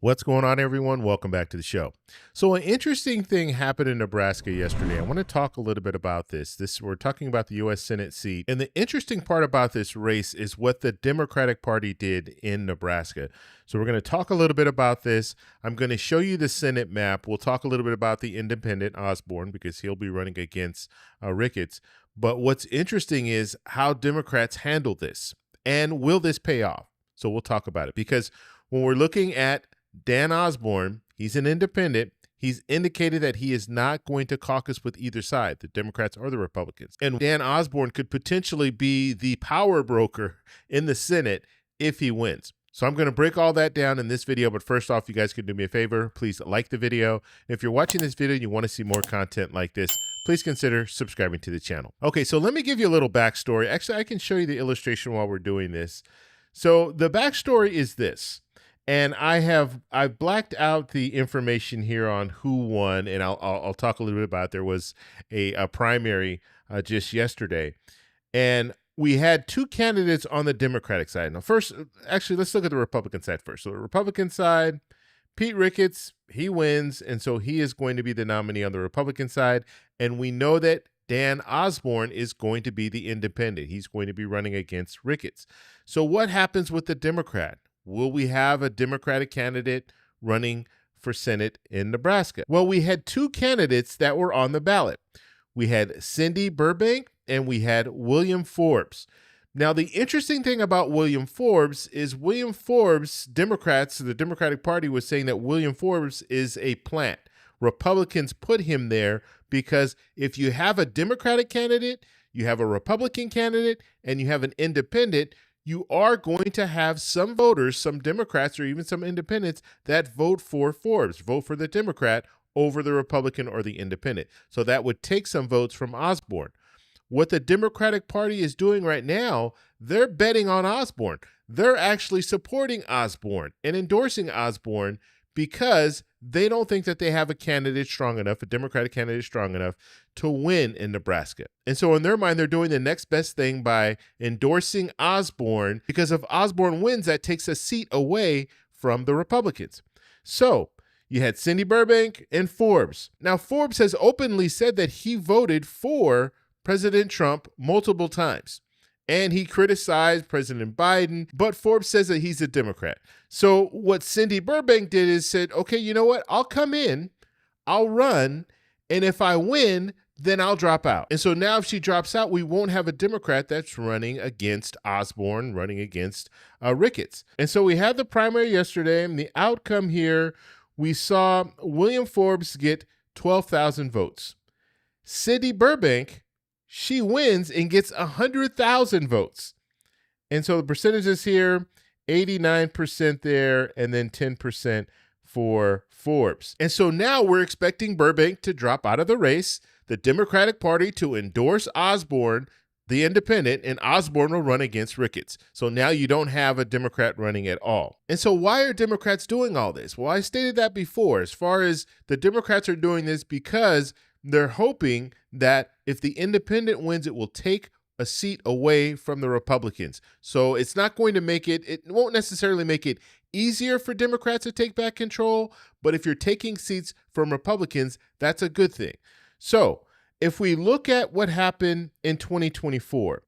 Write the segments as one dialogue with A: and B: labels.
A: What's going on, everyone? Welcome back to the show. So, an interesting thing happened in Nebraska yesterday. I want to talk a little bit about this. We're talking about the U.S. Senate seat, and the interesting part about this race is what the Democratic Party did in Nebraska. So, we're going to talk a little bit about this. I'm going to show you the Senate map. We'll talk a little bit about the independent Osborne because he'll be running against Ricketts. But what's interesting is how Democrats handle this, and will this pay off? So, we'll talk about it because when we're looking at Dan Osborne, he's an independent. He's indicated that he is not going to caucus with either side, the Democrats or the Republicans. And Dan Osborne could potentially be the power broker in the Senate if he wins. So I'm going to break all that down in this video. But first off, you guys can do me a favor. Please like the video. If you're watching this video and you want to see more content like this, please consider subscribing to the channel. Okay, so let me give you a little backstory. Actually, I can show you the illustration while we're doing this. So the backstory is this. And I've blacked out the information here on who won, and I'll talk a little bit about it. There was a primary just yesterday, and we had two candidates on the Democratic side. Now, first, actually, let's look at the Republican side first. So the Republican side, Pete Ricketts, he wins, and so he is going to be the nominee on the Republican side. And we know that Dan Osborne is going to be the independent. He's going to be running against Ricketts. So what happens with the Democrat? Will we have a Democratic candidate running for Senate in Nebraska? Well, we had two candidates that were on the ballot. We had Cindy Burbank and we had William Forbes. Now, the interesting thing about William Forbes is William Forbes, Democrats, the Democratic Party was saying that William Forbes is a plant. Republicans put him there because if you have a Democratic candidate, you have a Republican candidate, and you have an independent, you are going to have some voters, some Democrats or even some independents that vote for Forbes, vote for the Democrat over the Republican or the independent. So that would take some votes from Osborne. What the Democratic Party is doing right now, they're betting on Osborne. They're actually supporting Osborne and endorsing Osborne because they don't think that they have a candidate strong enough, a Democratic candidate strong enough to win in Nebraska. And so in their mind, they're doing the next best thing by endorsing Osborne, because if Osborne wins, that takes a seat away from the Republicans. So you had Cindy Burbank and Forbes. Now, Forbes has openly said that he voted for President Trump multiple times. And he criticized President Biden, but Forbes says that he's a Democrat. So what Cindy Burbank did is said, okay, you know what? I'll come in, I'll run, and if I win, then I'll drop out. And so now if she drops out, we won't have a Democrat that's running against Osborne, running against Ricketts. And so we had the primary yesterday, and the outcome here, we saw William Forbes get 12,000 votes. Cindy Burbank, she wins and gets 100,000 votes. And so the percentages here, 89% there, and then 10% for Forbes. And so now we're expecting Burbank to drop out of the race, the Democratic Party to endorse Osborne, the independent, and Osborne will run against Ricketts. So now you don't have a Democrat running at all. And so why are Democrats doing all this? Well, I stated that before. As far as the Democrats are doing this because they're hoping that if the independent wins, it will take a seat away from the Republicans. So it's not going to make it won't necessarily make it easier for Democrats to take back control, but if you're taking seats from Republicans, that's a good thing. So if we look at what happened in 2024,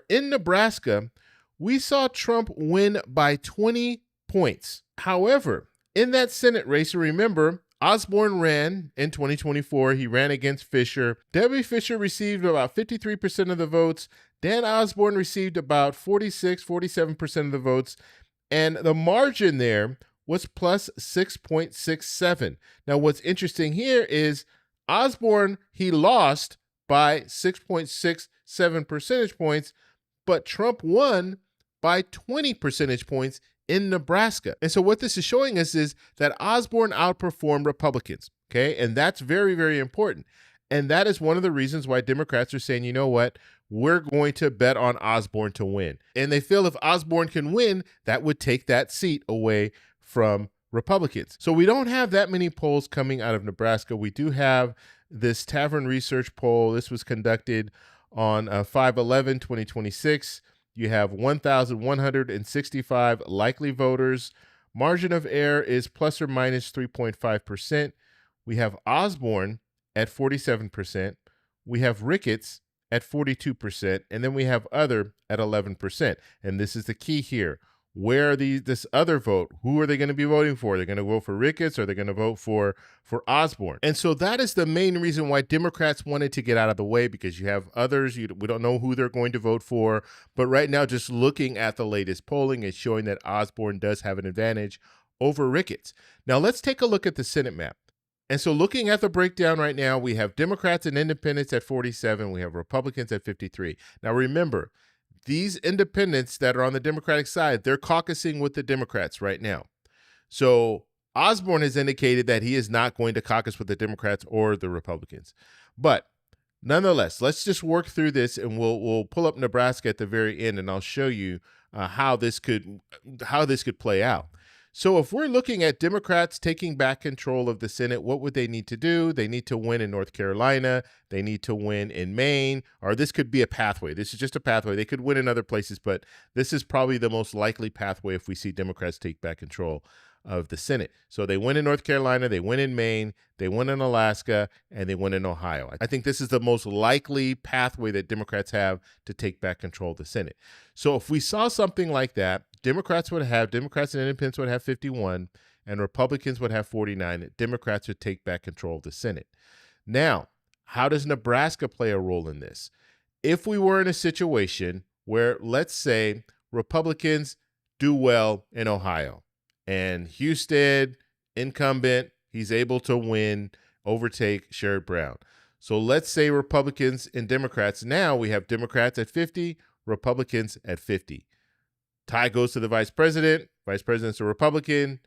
A: in Nebraska, we saw Trump win by 20 points. However, in that Senate race, remember, Osborne ran in 2024. He ran against Fisher. Debbie Fisher received about 53% of the votes. Dan Osborne received about 47% of the votes. And the margin there was plus 6.67. Now, what's interesting here is Osborne, he lost by 6.67 percentage points, but Trump won by 20 percentage points in Nebraska. And so what this is showing us is that Osborne outperformed Republicans, okay? And that's very, very important. And that is one of the reasons why Democrats are saying, you know what, we're going to bet on Osborne to win. And they feel if Osborne can win, that would take that seat away from Republicans. So we don't have that many polls coming out of Nebraska. We do have this Tavern Research poll. This was conducted on 5/11/2026. You have 1,165 likely voters. Margin of error is plus or minus 3.5%. We have Osborne at 47%. We have Ricketts at 42%. And then we have other at 11%. And this is the key here. Where are this other vote? Who are they going to be voting for? They're going to vote for Ricketts, or they're going to vote for Osborne. And so that is the main reason why Democrats wanted to get out of the way, because you have others. We don't know who they're going to vote for. But right now, just looking at the latest polling, it's showing that Osborne does have an advantage over Ricketts. Now, let's take a look at the Senate map. And so looking at the breakdown right now, we have Democrats and independents at 47. We have Republicans at 53. Now, remember, these independents that are on the Democratic side, they're caucusing with the Democrats right now. So Osborne has indicated that he is not going to caucus with the Democrats or the Republicans. But nonetheless, let's just work through this, and we'll pull up Nebraska at the very end, and I'll show you how this could play out. So if we're looking at Democrats taking back control of the Senate, what would they need to do? They need to win in North Carolina. They need to win in Maine, or this could be a pathway. This is just a pathway. They could win in other places, but this is probably the most likely pathway if we see Democrats take back control of the Senate. So they win in North Carolina, they win in Maine, they win in Alaska, and they win in Ohio. I think this is the most likely pathway that Democrats have to take back control of the Senate. So if we saw something like that, Democrats and independents would have 51, and Republicans would have 49. Democrats would take back control of the Senate. Now, how does Nebraska play a role in this? If we were in a situation where, let's say, Republicans do well in Ohio, and Husted, incumbent, he's able to win, overtake Sherrod Brown. So let's say Republicans and Democrats. Now we have Democrats at 50, Republicans at 50. Tie goes to the vice president. Vice president's a Republican.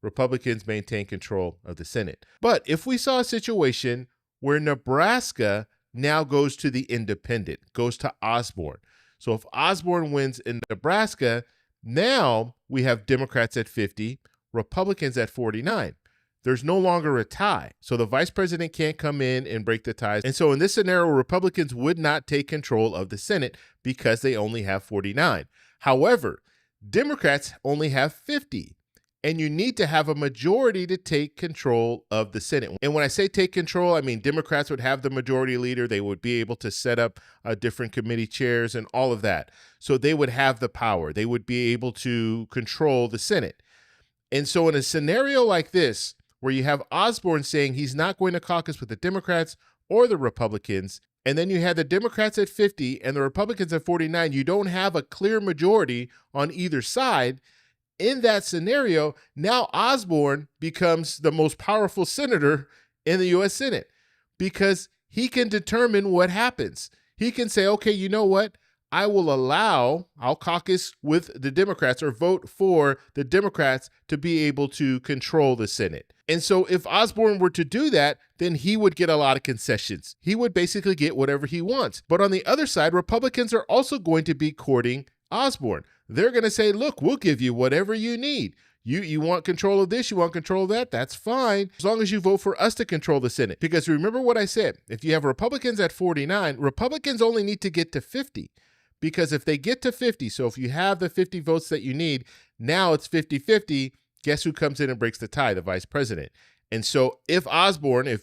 A: Republicans maintain control of the Senate. But if we saw a situation where Nebraska now goes to the independent, goes to Osborne. So if Osborne wins in Nebraska, now we have Democrats at 50, Republicans at 49. There's no longer a tie. So the vice president can't come in and break the ties. And so in this scenario, Republicans would not take control of the Senate because they only have 49. However, Democrats only have 50. And you need to have a majority to take control of the Senate. And when I say take control, I mean Democrats would have the majority leader. They would be able to set up different committee chairs and all of that. So they would have the power. They would be able to control the Senate. And so in a scenario like this, where you have Osborne saying he's not going to caucus with the Democrats or the Republicans, and then you have the Democrats at 50 and the Republicans at 49, you don't have a clear majority on either side. In that scenario, now Osborne becomes the most powerful senator in the U.S. Senate because he can determine what happens. He can say, okay, you know what? I'll caucus with the Democrats or vote for the Democrats to be able to control the Senate. And so if Osborne were to do that, then he would get a lot of concessions. He would basically get whatever he wants. But on the other side, Republicans are also going to be courting Osborne. They're going to say, look, we'll give you whatever you need. You want control of this, you want control of that, that's fine, as long as you vote for us to control the Senate. Because remember what I said, if you have Republicans at 49, Republicans only need to get to 50. Because if they get to 50, so if you have the 50 votes that you need, now it's 50-50, guess who comes in and breaks the tie? The vice president. And so if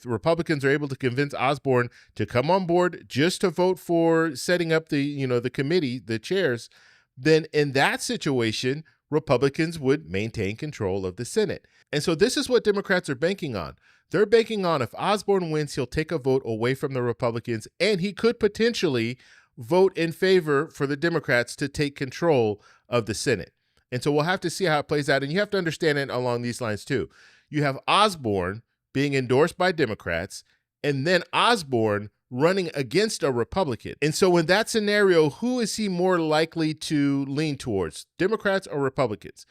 A: Republicans are able to convince Osborne to come on board just to vote for setting up the committee, the chairs, then in that situation, Republicans would maintain control of the Senate. And so this is what Democrats are banking on. They're banking on if Osborne wins, he'll take a vote away from the Republicans, and he could potentially vote in favor for the Democrats to take control of the Senate. And so we'll have to see how it plays out. And you have to understand it along these lines too. You have Osborne being endorsed by Democrats, and then Osborne running against a Republican. And so in that scenario, who is he more likely to lean towards, Democrats or Republicans?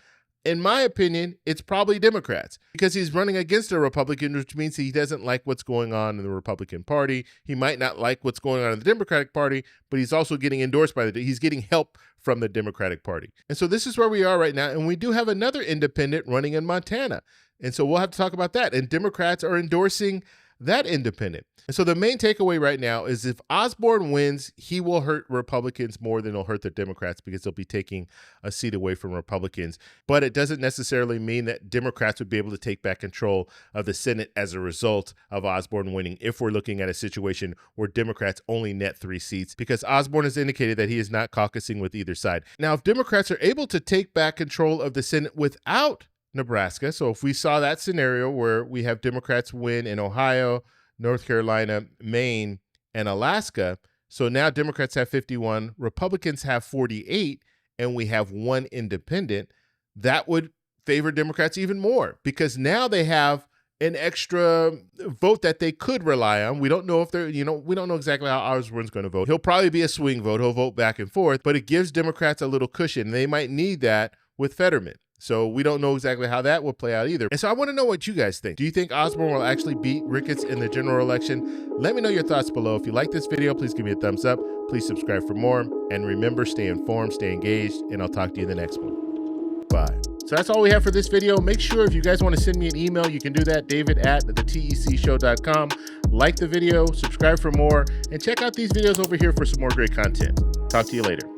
A: In my opinion, it's probably Democrats because he's running against a Republican, which means he doesn't like what's going on in the Republican Party. He might not like what's going on in the Democratic Party, but he's also getting endorsed he's getting help from the Democratic Party. And so this is where we are right now. And we do have another independent running in Montana. And so we'll have to talk about that. And Democrats are endorsing that independent. And so the main takeaway right now is if Osborne wins, he will hurt Republicans more than he'll hurt the Democrats because they'll be taking a seat away from Republicans. But it doesn't necessarily mean that Democrats would be able to take back control of the Senate as a result of Osborne winning if we're looking at a situation where Democrats only net 3 seats, because Osborne has indicated that he is not caucusing with either side. Now, if Democrats are able to take back control of the Senate without Nebraska, so if we saw that scenario where we have Democrats win in Ohio, North Carolina, Maine, and Alaska, so now Democrats have 51, Republicans have 48, and we have 1 independent, that would favor Democrats even more because now they have an extra vote that they could rely on. We don't know if they're, we don't know exactly how Osborne's going to vote. He'll probably be a swing vote. He'll vote back and forth, but it gives Democrats a little cushion. They might need that with Fetterman. So we don't know exactly how that will play out either. And so I want to know what you guys think. Do you think Osborne will actually beat Ricketts in the general election? Let me know your thoughts below. If you like this video, please give me a thumbs up. Please subscribe for more. And remember, stay informed, stay engaged, and I'll talk to you in the next one. Bye. So that's all we have for this video. Make sure if you guys want to send me an email, you can do that, david@thetecshow.com. Like the video, subscribe for more, and check out these videos over here for some more great content. Talk to you later.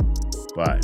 A: Bye.